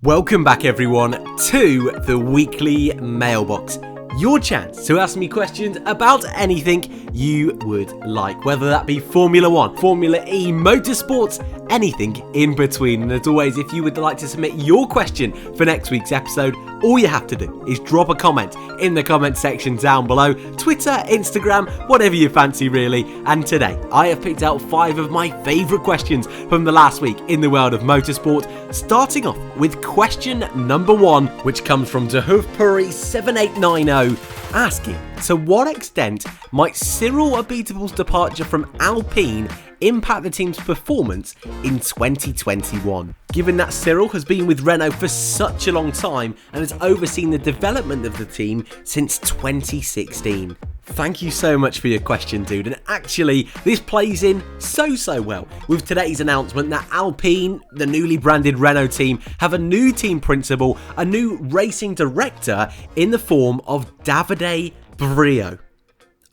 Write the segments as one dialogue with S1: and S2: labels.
S1: Welcome back everyone to the weekly Mailbox. Your chance to ask me questions about anything you would like, whether that be Formula 1, Formula E, motorsports, anything in between. And as always, if you would like to submit your question for next week's episode, all you have to do is drop a comment in the comment section down below. Twitter, Instagram, whatever you fancy really. And today, I have picked out 5 of my favourite questions from the last week in the world of motorsport, starting off with question number 1, which comes from Dahuvpuri7890, asking, to what extent might Cyril Abitable's departure from Alpine impact the team's performance in 2021? Given that Cyril has been with Renault for such a long time and has overseen the development of the team since 2016. Thank you so much for your question, dude. And actually, this plays in so well with today's announcement that Alpine, the newly branded Renault team, have a new team principal, a new racing director in the form of Davide Brio.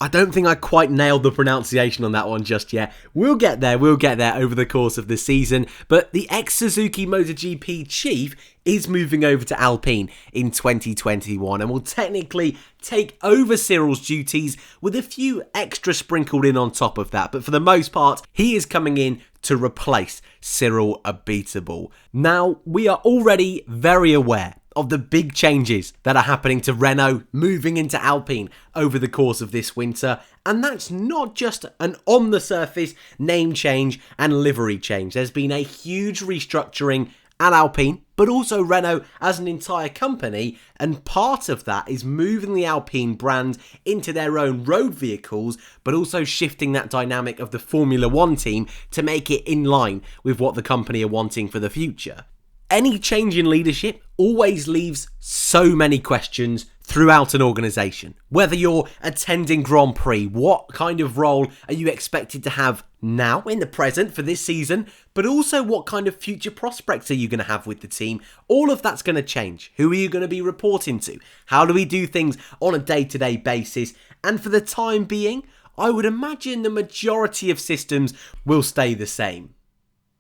S1: I don't think I quite nailed the pronunciation on that one just yet. We'll get there over the course of the season. But the ex-Suzuki MotoGP chief is moving over to Alpine in 2021 and will technically take over Cyril's duties with a few extra sprinkled in on top of that. But for the most part, he is coming in to replace Cyril Abiteboul. Now, we are already very aware of the big changes that are happening to Renault moving into Alpine over the course of this winter. And that's not just an on-the-surface name change and livery change. There's been a huge restructuring at Alpine, but also Renault as an entire company. And part of that is moving the Alpine brand into their own road vehicles, but also shifting that dynamic of the Formula 1 team to make it in line with what the company are wanting for the future. Any change in leadership always leaves so many questions throughout an organisation. Whether you're attending Grand Prix, what kind of role are you expected to have now in the present for this season, but also what kind of future prospects are you going to have with the team? All of that's going to change. Who are you going to be reporting to? How do we do things on a day-to-day basis? And for the time being, I would imagine the majority of systems will stay the same.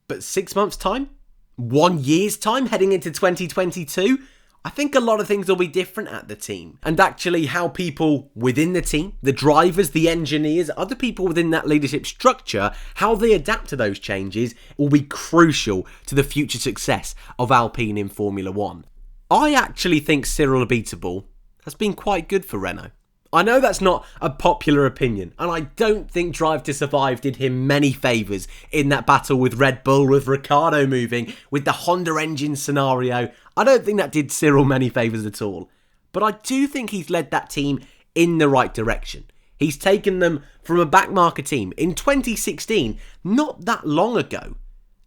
S1: But 6 months' time? 1 year's time heading into 2022, I think a lot of things will be different at the team. And actually how people within the team, the drivers, the engineers, other people within that leadership structure, how they adapt to those changes will be crucial to the future success of Alpine in Formula 1. I actually think Cyril Abiteboul has been quite good for Renault. I know that's not a popular opinion, and I don't think Drive to Survive did him many favours in that battle with Red Bull, with Ricciardo moving, with the Honda engine scenario. I don't think that did Cyril many favours at all. But I do think he's led that team in the right direction. He's taken them from a backmarker team in 2016, not that long ago.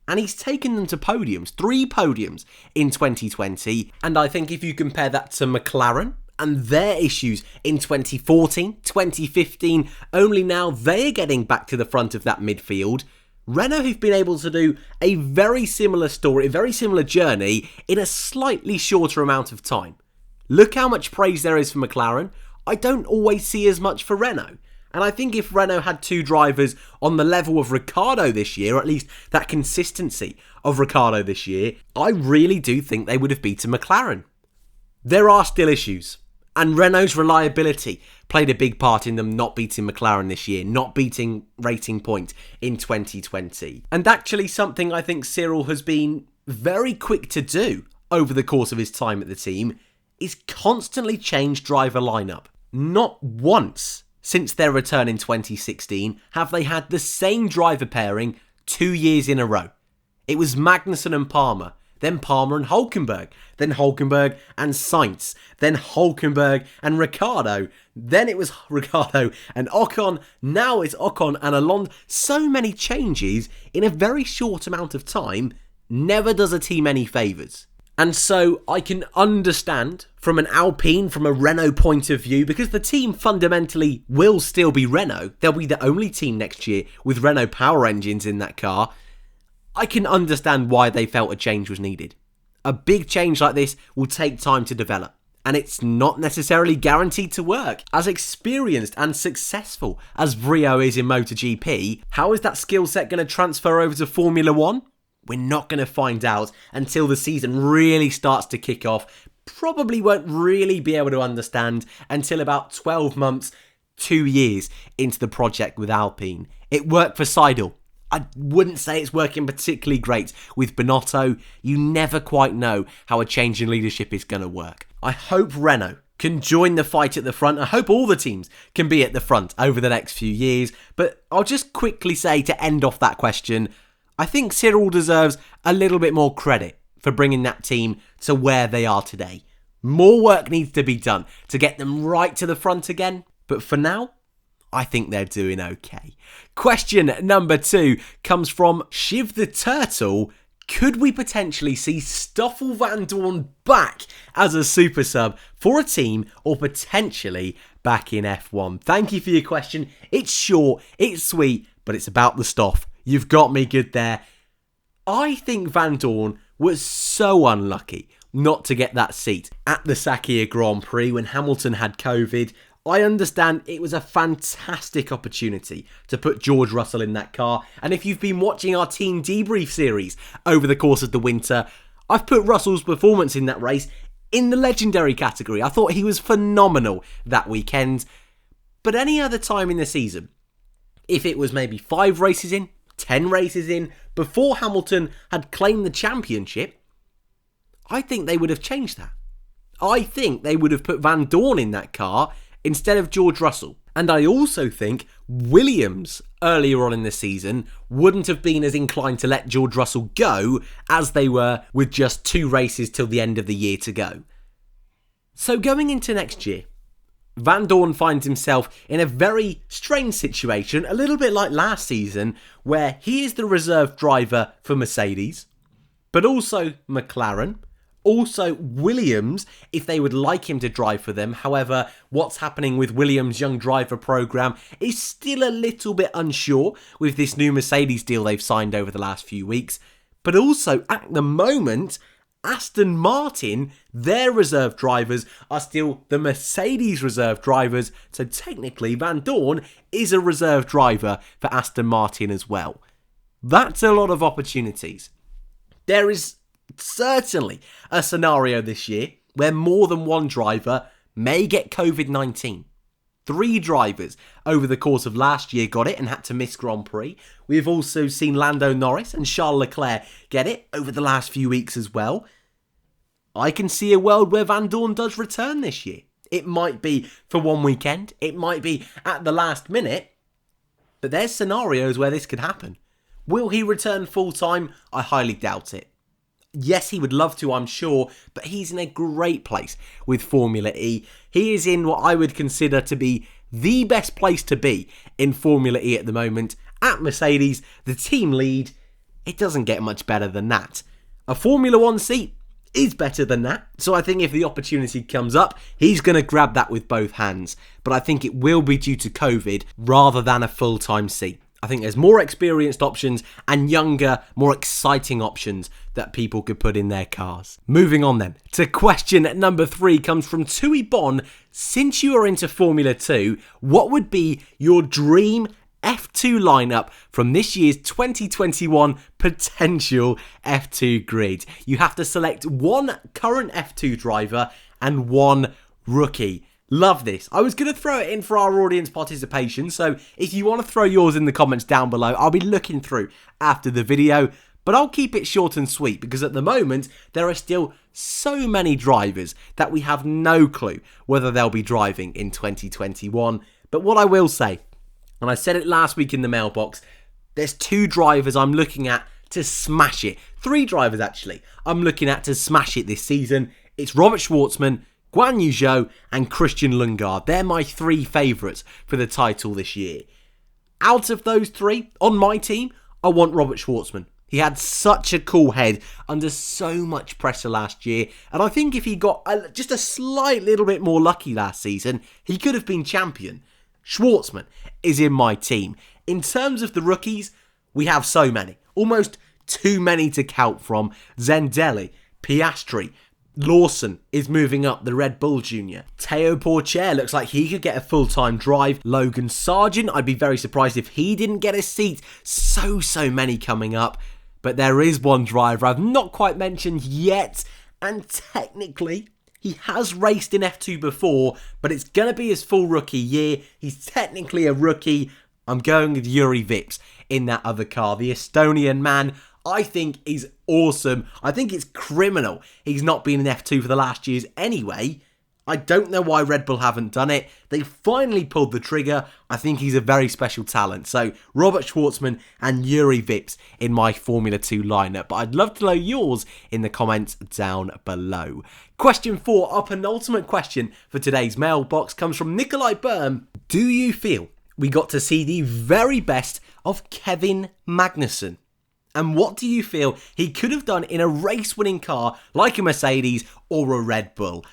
S1: And he's taken them to podiums, 3 podiums in 2020. And I think if you compare that to McLaren and their issues in 2014, 2015, only now they're getting back to the front of that midfield. Renault have been able to do a very similar story, a very similar journey in a slightly shorter amount of time. Look how much praise there is for McLaren. I don't always see as much for Renault. And I think if Renault had 2 drivers on the level of Ricciardo this year, or at least that consistency of Ricciardo this year, I really do think they would have beaten McLaren. There are still issues. And Renault's reliability played a big part in them not beating McLaren this year, not beating Rating Point in 2020. And actually something I think Cyril has been very quick to do over the course of his time at the team is constantly change driver lineup. Not once since their return in 2016 have they had the same driver pairing 2 years in a row. It was Magnussen and Palmer, then Palmer and Hülkenberg, then Hülkenberg and Sainz, then Hülkenberg and Ricciardo, then it was Ricciardo and Ocon, now it's Ocon and Alonso. So many changes in a very short amount of time never does a team any favours. And so I can understand from an Alpine, from a Renault point of view, because the team fundamentally will still be Renault. They'll be the only team next year with Renault power engines in that car. I can understand why they felt a change was needed. A big change like this will take time to develop, and it's not necessarily guaranteed to work. As experienced and successful as Brio is in MotoGP, how is that skill set going to transfer over to Formula 1? We're not going to find out until the season really starts to kick off. Probably won't really be able to understand until about 12 months, 2 years into the project with Alpine. It worked for Seidel. I wouldn't say it's working particularly great with Binotto. You never quite know how a change in leadership is going to work. I hope Renault can join the fight at the front. I hope all the teams can be at the front over the next few years. But I'll just quickly say, to end off that question, I think Cyril deserves a little bit more credit for bringing that team to where they are today. More work needs to be done to get them right to the front again. But for now, I think they're doing okay. Question number 2 comes from Shiv the Turtle. Could we potentially see Stoffel Vandoorne back as a super sub for a team, or potentially back in F1? Thank you for your question. It's short, it's sweet, but it's about the Stoff. You've got me good there. I think Vandoorne was so unlucky not to get that seat at the Sakhir Grand Prix when Hamilton had COVID. I understand it was a fantastic opportunity to put George Russell in that car. And if you've been watching our team debrief series over the course of the winter, I've put Russell's performance in that race in the legendary category. I thought he was phenomenal that weekend. But any other time in the season, if it was maybe 5 races in, 10 races in, before Hamilton had claimed the championship, I think they would have changed that. I think they would have put Vandoorne in that car instead of George Russell. And I also think Williams, earlier on in the season, wouldn't have been as inclined to let George Russell go as they were with just 2 races till the end of the year to go. So going into next year, Vandoorne finds himself in a very strange situation, a little bit like last season, where he is the reserve driver for Mercedes, but also McLaren, also Williams, if they would like him to drive for them. However, what's happening with Williams' young driver program is still a little bit unsure with this new Mercedes deal they've signed over the last few weeks. But also, at the moment, Aston Martin, their reserve drivers are still the Mercedes reserve drivers, so technically Vandoorne is a reserve driver for Aston Martin as well. That's a lot of opportunities. There is certainly a scenario this year where more than one driver may get COVID-19. 3 drivers over the course of last year got it and had to miss Grand Prix. We've also seen Lando Norris and Charles Leclerc get it over the last few weeks as well. I can see a world where Vandoorne does return this year. It might be for one weekend, it might be at the last minute, but there's scenarios where this could happen. Will he return full-time? I highly doubt it. Yes, he would love to, I'm sure, but he's in a great place with Formula E. He is in what I would consider to be the best place to be in Formula E at the moment. At Mercedes, the team lead, it doesn't get much better than that. A Formula 1 seat is better than that, so I think if the opportunity comes up, he's going to grab that with both hands. But I think it will be due to COVID rather than a full-time seat. I think there's more experienced options and younger, more exciting options that people could put in their cars. Moving on then to question number 3 comes from Tui Bon. Since you are into Formula 2, what would be your dream F2 lineup from this year's 2021 potential F2 grid? You have to select one current F2 driver and one rookie. Love this. I was going to throw it in for our audience participation, so if you want to throw yours in the comments down below, I'll be looking through after the video, but I'll keep it short and sweet because at the moment there are still so many drivers that we have no clue whether they'll be driving in 2021. But what I will say, and I said it last week in the mailbox, there's 2 drivers I'm looking at to smash it. 3 drivers actually I'm looking at to smash it this season. It's Robert Schwartzman, Guan Yu Zhou and Christian Lundgaard. They're my 3 favourites for the title this year. Out of those 3, on my team, I want Robert Schwartzman. He had such a cool head under so much pressure last year, and I think if he got just a slight little bit more lucky last season, he could have been champion. Schwartzman is in my team. In terms of the rookies, we have so many. Almost too many to count from. Zendelli, Piastri, Lawson is moving up the Red Bull Junior. Teo Pourchaire looks like he could get a full-time drive. Logan Sargent, I'd be very surprised if he didn't get a seat. So many coming up. but there is one driver I've not quite mentioned yet, and technically he has raced in F2 before, but it's going to be his full rookie year. He's technically a rookie. I'm going with Jüri Vips in that other car. The Estonian man, I think, is awesome. I think it's criminal he's not been in F2 for the last years anyway. I don't know why Red Bull haven't done it. They finally pulled the trigger. I think he's a very special talent. So Robert Schwartzman and Jüri Vips in my Formula 2 lineup. But I'd love to know yours in the comments down below. Question 4, our penultimate question for today's mailbox, comes from Nikolai Berm. Do you feel we got to see the very best of Kevin Magnussen? And what do you feel he could have done in a race-winning car like a Mercedes or a Red Bull?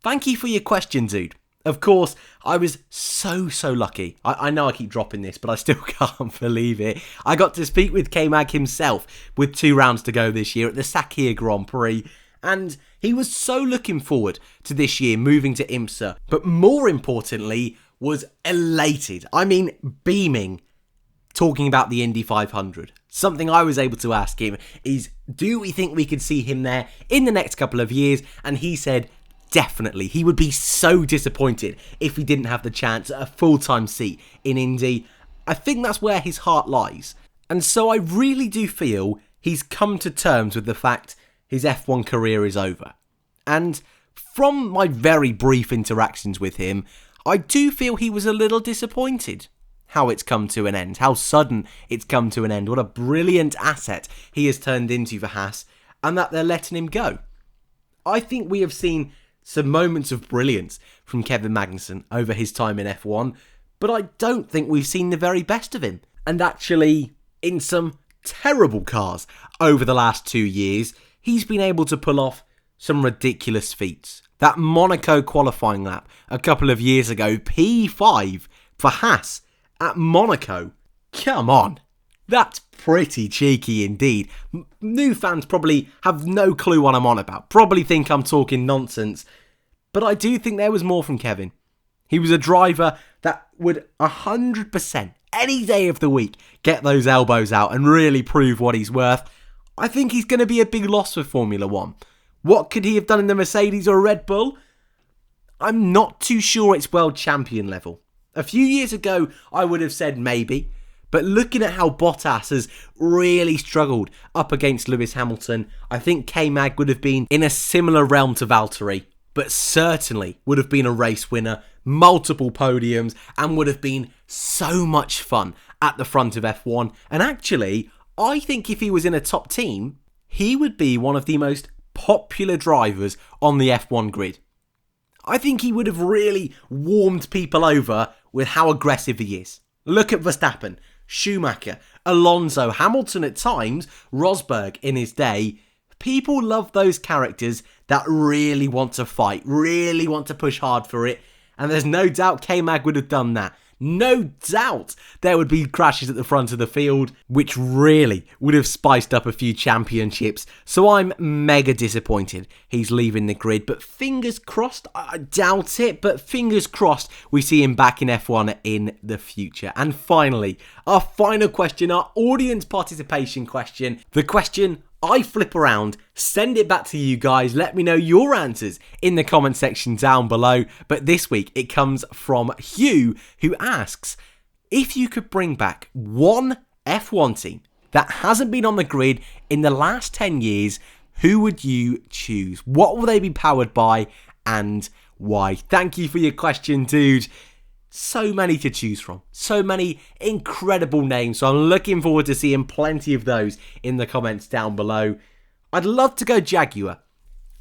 S1: Thank you for your question, dude. Of course, I was so lucky. I know I keep dropping this, but I still can't believe it. I got to speak with K-Mag himself with 2 rounds to go this year at the Sakhir Grand Prix. And he was so looking forward to this year moving to IMSA. But more importantly, was elated. I mean, beaming. Talking about the Indy 500. Something I was able to ask him is, do we think we could see him there in the next couple of years? And he said, definitely. He would be so disappointed if he didn't have the chance at a full-time seat in Indy. I think that's where his heart lies. And so I really do feel he's come to terms with the fact his F1 career is over. And from my very brief interactions with him, I do feel he was a little disappointed how it's come to an end, how sudden it's come to an end, what a brilliant asset he has turned into for Haas, and that they're letting him go. I think we have seen some moments of brilliance from Kevin Magnussen over his time in F1, but I don't think we've seen the very best of him. And actually, in some terrible cars over the last 2 years, he's been able to pull off some ridiculous feats. That Monaco qualifying lap a couple of years ago, P5 for Haas at Monaco. Come on. That's pretty cheeky indeed. New fans probably have no clue what I'm on about. Probably think I'm talking nonsense. But I do think there was more from Kevin. He was a driver that would 100% any day of the week get those elbows out and really prove what he's worth. I think he's going to be a big loss for Formula 1. What could he have done in the Mercedes or Red Bull? I'm not too sure it's world champion level. A few years ago, I would have said maybe. But looking at how Bottas has really struggled up against Lewis Hamilton, I think K-Mag would have been in a similar realm to Valtteri, but certainly would have been a race winner, multiple podiums, and would have been so much fun at the front of F1. And actually, I think if he was in a top team, he would be one of the most popular drivers on the F1 grid. I think he would have really warmed people over with how aggressive he is. Look at Verstappen, Schumacher, Alonso, Hamilton at times, Rosberg in his day. People love those characters that really want to fight, really want to push hard for it. And there's no doubt K-Mag would have done that. No doubt there would be crashes at the front of the field, which really would have spiced up a few championships. So I'm mega disappointed he's leaving the grid. But fingers crossed, I doubt it, but fingers crossed we see him back in F1 in the future. And finally, our final question, our audience participation question. The question I flip around, send it back to you guys. Let me know your answers in the comment section down below. But this week it comes from Hugh, who asks, if you could bring back one F1 team that hasn't been on the grid in the last 10 years, who would you choose? What will they be powered by and why? Thank you for your question, dude. So many to choose from. So many incredible names. So I'm looking forward to seeing plenty of those in the comments down below. I'd love to go Jaguar.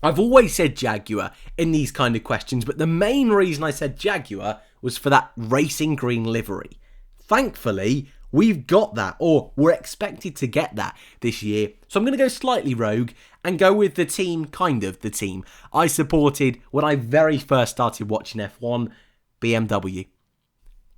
S1: I've always said Jaguar in these kind of questions, but the main reason I said Jaguar was for that racing green livery. Thankfully, we've got that, or we're expected to get that this year. So I'm going to go slightly rogue and go with the team I supported when I very first started watching F1, BMW.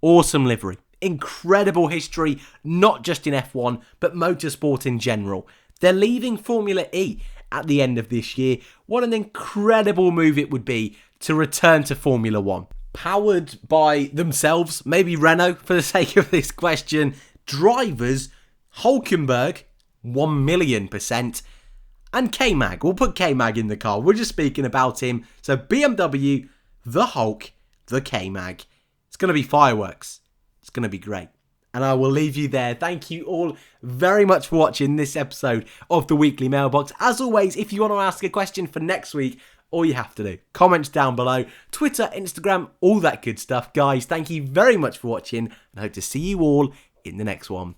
S1: Awesome livery. Incredible history, not just in F1, but motorsport in general. They're leaving Formula E at the end of this year. What an incredible move it would be to return to Formula 1. Powered by themselves, maybe Renault for the sake of this question. Drivers, Hulkenberg, 1,000,000%. And K-Mag, we'll put K-Mag in the car. We're just speaking about him. So BMW, the Hulk, the K-Mag. It's going to be fireworks. It's going to be great. And I will leave you there. Thank you all very much for watching this episode of the Weekly Mailbox. As always, if you want to ask a question for next week, all you have to do, comments down below, Twitter, Instagram, all that good stuff. Guys, thank you very much for watching, and I hope to see you all in the next one.